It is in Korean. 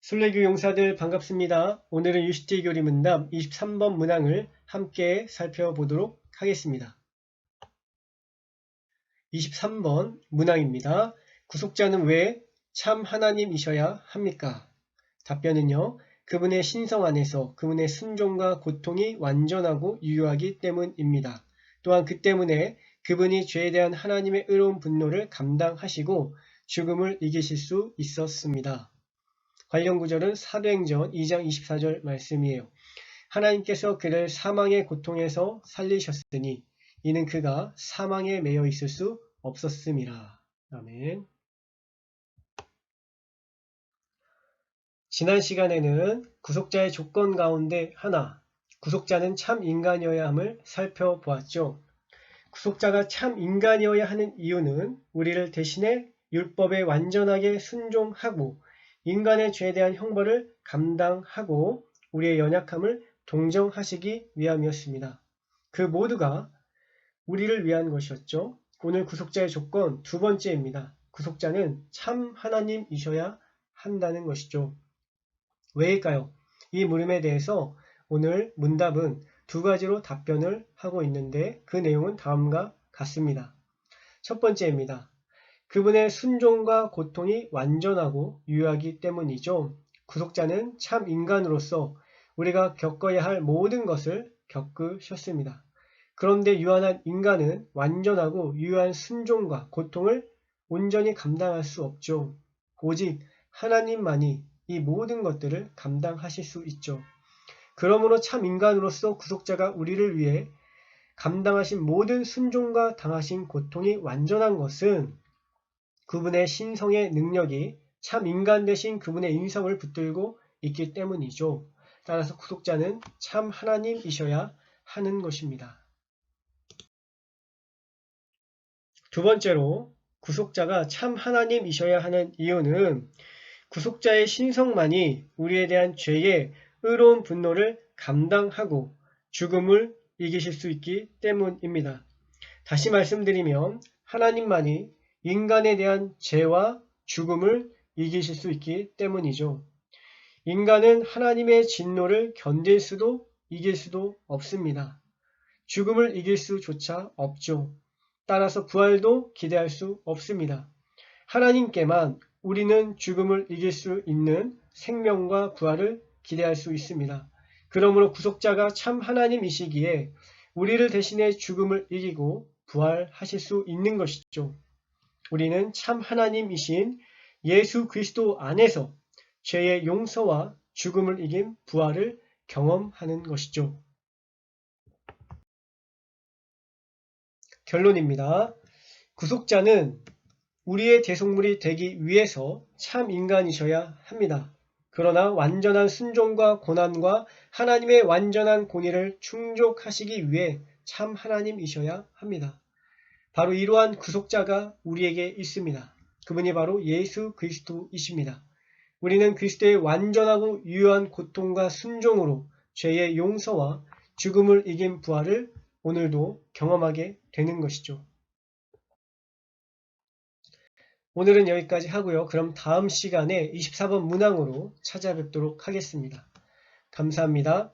순례교 용사들 반갑습니다. 오늘은 유시제 교리 문답 23번 문항을 함께 살펴보도록 하겠습니다. 23번 문항입니다. 구속자는 왜 참 하나님이셔야 합니까? 답변은요. 그분의 신성 안에서 그분의 순종과 고통이 완전하고 유효하기 때문입니다. 또한 그 때문에 그분이 죄에 대한 하나님의 의로운 분노를 감당하시고 죽음을 이기실 수 있었습니다. 관련 구절은 사도행전 2장 24절 말씀이에요. 하나님께서 그를 사망의 고통에서 살리셨으니 이는 그가 사망에 매여 있을 수 없었음이라. 아멘. 지난 시간에는 구속자의 조건 가운데 하나, 구속자는 참 인간이어야 함을 살펴보았죠. 구속자가 참 인간이어야 하는 이유는 우리를 대신해 율법에 완전하게 순종하고 인간의 죄에 대한 형벌을 감당하고 우리의 연약함을 동정하시기 위함이었습니다. 그 모두가 우리를 위한 것이었죠. 오늘 구속자의 조건 두 번째입니다. 구속자는 참 하나님이셔야 한다는 것이죠. 왜일까요? 이 물음에 대해서 오늘 문답은 두 가지로 답변을 하고 있는데 그 내용은 다음과 같습니다. 첫 번째입니다. 그분의 순종과 고통이 완전하고 유효하기 때문이죠. 구속자는 참 인간으로서 우리가 겪어야 할 모든 것을 겪으셨습니다. 그런데 유한한 인간은 완전하고 유효한 순종과 고통을 온전히 감당할 수 없죠. 오직 하나님만이 이 모든 것들을 감당하실 수 있죠. 그러므로 참 인간으로서 구속자가 우리를 위해 감당하신 모든 순종과 당하신 고통이 완전한 것은 그분의 신성의 능력이 참 인간 대신 그분의 인성을 붙들고 있기 때문이죠. 따라서 구속자는 참 하나님이셔야 하는 것입니다. 두 번째로 구속자가 참 하나님이셔야 하는 이유는 구속자의 신성만이 우리에 대한 죄의 의로운 분노를 감당하고 죽음을 이기실 수 있기 때문입니다. 다시 말씀드리면 하나님만이 인간에 대한 죄와 죽음을 이기실 수 있기 때문이죠. 인간은 하나님의 진노를 견딜 수도 이길 수도 없습니다. 죽음을 이길 수조차 없죠. 따라서 부활도 기대할 수 없습니다. 하나님께만 우리는 죽음을 이길 수 있는 생명과 부활을 기대할 수 있습니다. 그러므로 구속자가 참 하나님이시기에 우리를 대신해 죽음을 이기고 부활하실 수 있는 것이죠. 우리는 참 하나님이신 예수 그리스도 안에서 죄의 용서와 죽음을 이긴 부활을 경험하는 것이죠. 결론입니다. 구속자는 우리의 대속물이 되기 위해서 참 인간이셔야 합니다. 그러나 완전한 순종과 고난과 하나님의 완전한 공의를 충족하시기 위해 참 하나님이셔야 합니다. 바로 이러한 구속자가 우리에게 있습니다. 그분이 바로 예수 그리스도이십니다. 우리는 그리스도의 완전하고 유효한 고통과 순종으로 죄의 용서와 죽음을 이긴 부활을 오늘도 경험하게 되는 것이죠. 오늘은 여기까지 하고요. 그럼 다음 시간에 24번 문항으로 찾아뵙도록 하겠습니다. 감사합니다.